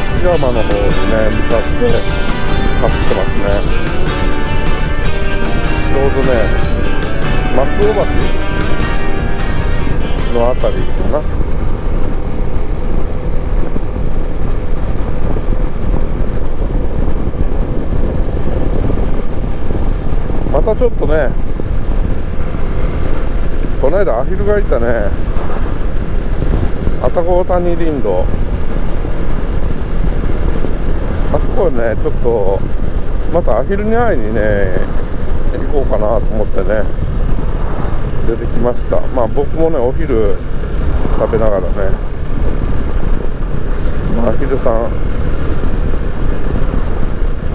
嵐山の方にね向かって走ってますね。ちょうどね松尾橋のあたりかな。またちょっとね、この間アヒルがいたね、愛宕谷林道、あそこねちょっとまたアヒルに会いにね行こうかなと思ってね出てきました。まあ僕もねお昼食べながらね、アヒルさん、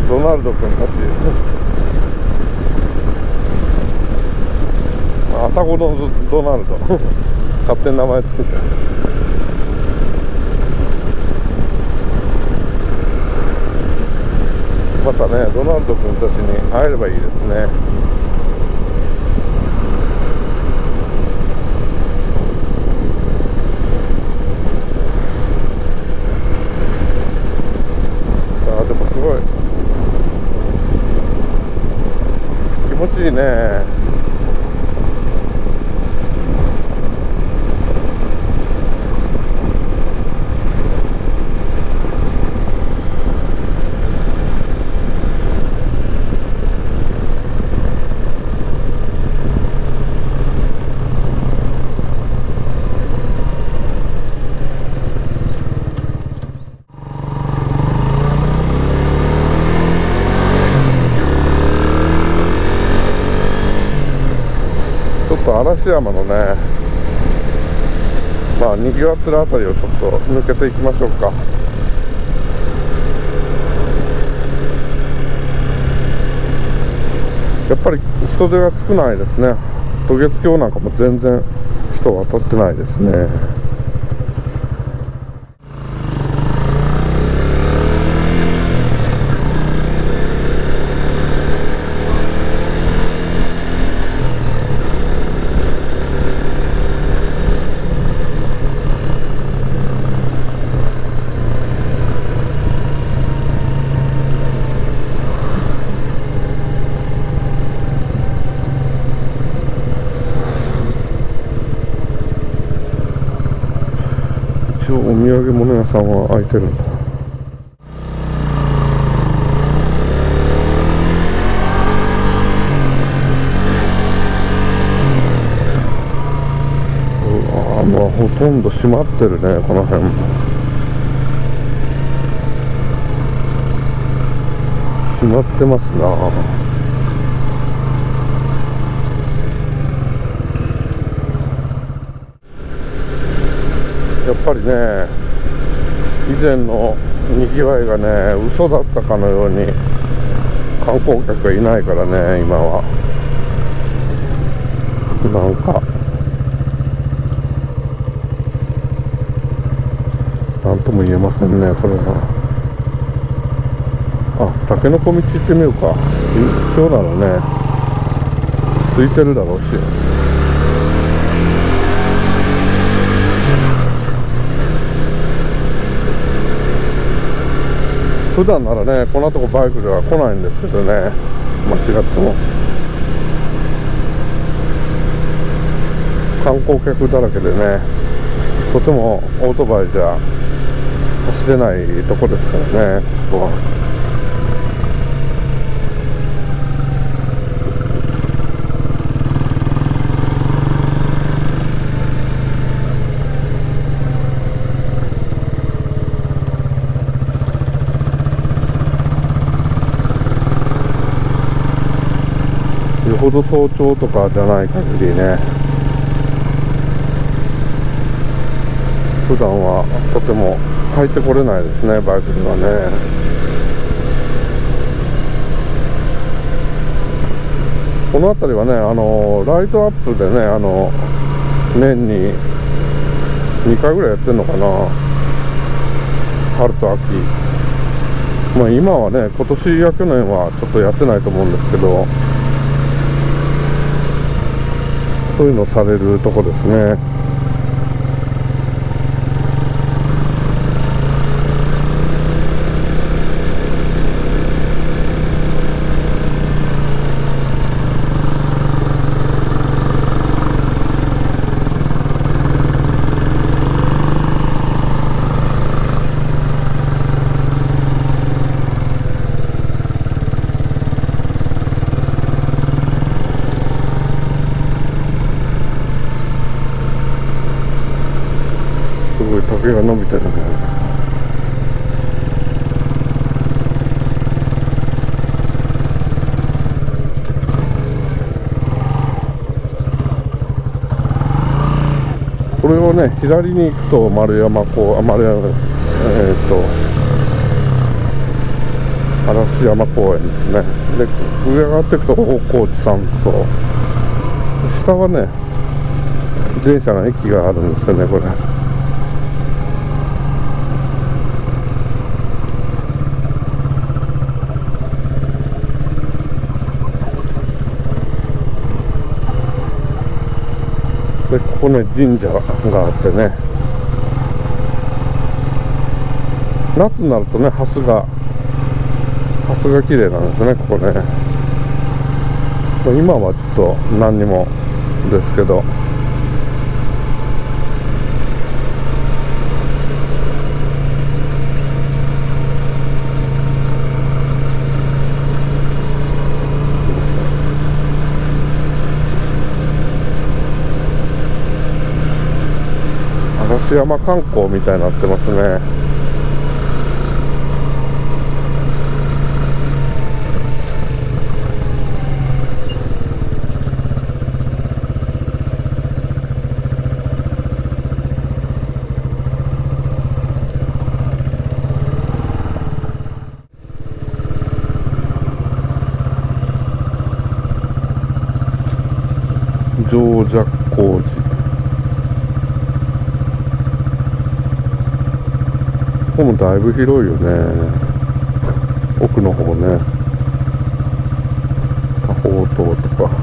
ドナルド君たち愛宕のドナルド勝手に名前つけて、またねドナルド君たちに会えればいいですね。でもすごい気持ちいいね。嵐山のね、まあにぎわってるあたりをちょっと抜けていきましょうか。やっぱり人手が少ないですね。渡月橋なんかも全然人は渡ってないですね。一応お土産物屋さんは開いてるんだ。まあほとんど閉まってるね、この辺も。閉まってますな。やっぱりね、以前のにぎわいがね、嘘だったかのように観光客がいないからね、今は。なんか、なんとも言えませんね、これは。あ、タケノコ道行ってみようか。今日ならね、空いてるだろうし。普段ならねこんなとこバイクでは来ないんですけどね、間違っても観光客だらけでね、とてもオートバイじゃ走れないとこですからね、ここは。よほど早朝とかじゃない限りね、普段はとても入ってこれないですね、バイクにはね。この辺りはね、ライトアップでね、年に2回ぐらいやってるのかな、春と秋。まあ今はね、今年や去年はちょっとやってないと思うんですけど、そういうのされるとこですね。竹が伸びてるね。これをね、左に行くと丸山公、丸山、嵐山公園ですね。で、上上がっていくと大河内山荘。下はね、電車の駅があるんですよね、これ。で、ここね、神社があってね、夏になるとね、ハスが綺麗なんですね、ここね。今はちょっと何にもですけど。嵐山観光みたいになってますね。常寂光寺。ここもだいぶ広いよね。奥の方ね。多宝塔とか。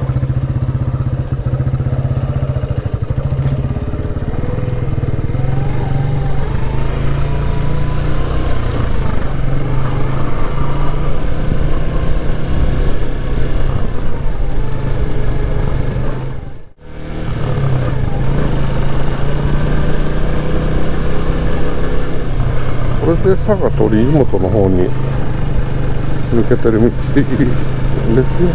これで佐賀鳥居本の方に抜けてる道ですね。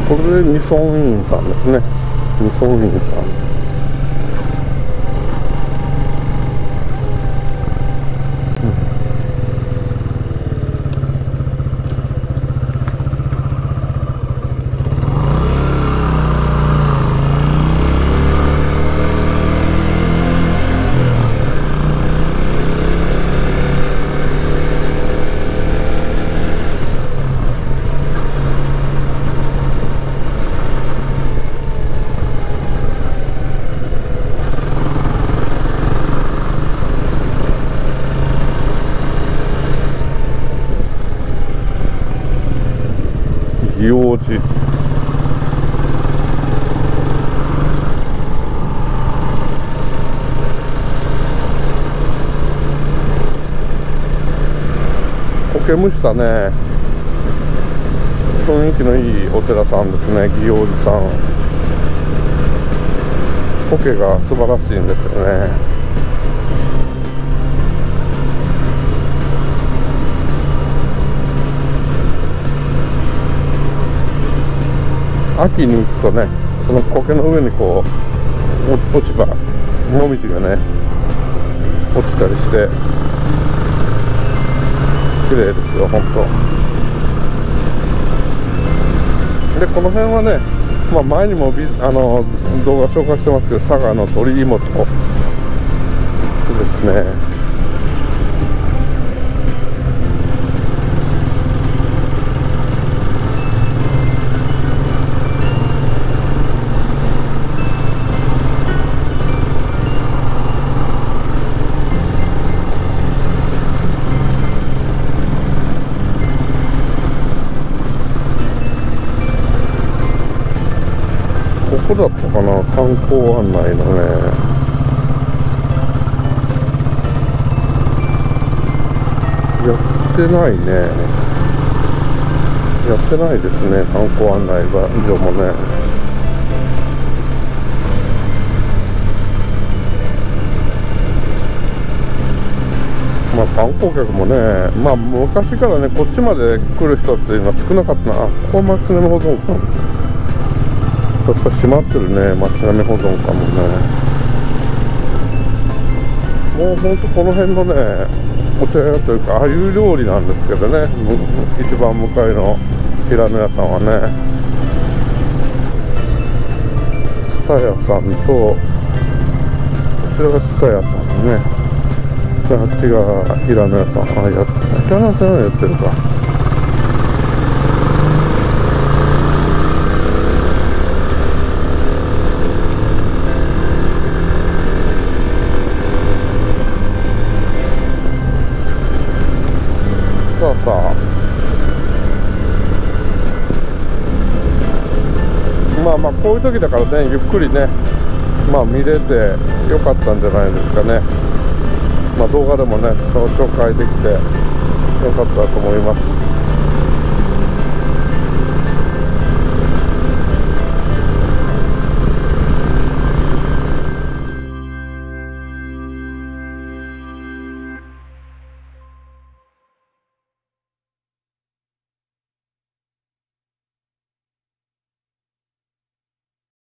これで二尊院さんですね。二尊院さん。祇王寺。苔むしたね、雰囲気のいいお寺さんですね、祇王寺さん。苔が素晴らしいんですよね。秋に行くとね、その苔の上にこう落ち葉、もみじがね落ちたりして綺麗ですよ、本当。でこの辺はね、前にも動画紹介してますけど、佐賀の鳥居本ですね。ここだったかな、観光案内のね。やってないね。やってないですね、観光案内所もね。まあ観光客もね、まあ昔からね、こっちまで来る人っていうのは少なかったな。ここは町並み保存館。やっぱ閉まってるね、町並み保存館もね。もうほんとこの辺のね、お茶屋というか、ああいう料理なんですけどね、一番向かいの平野屋さんはね、蔦屋さんと、こちらが蔦屋さんね、あっちが平野屋さん、平野屋さんやってるか。さあまあまあこういう時だからね、ゆっくりね、まあ見れてよかったんじゃないですかね。まあ動画でもね、紹介できてよかったと思います。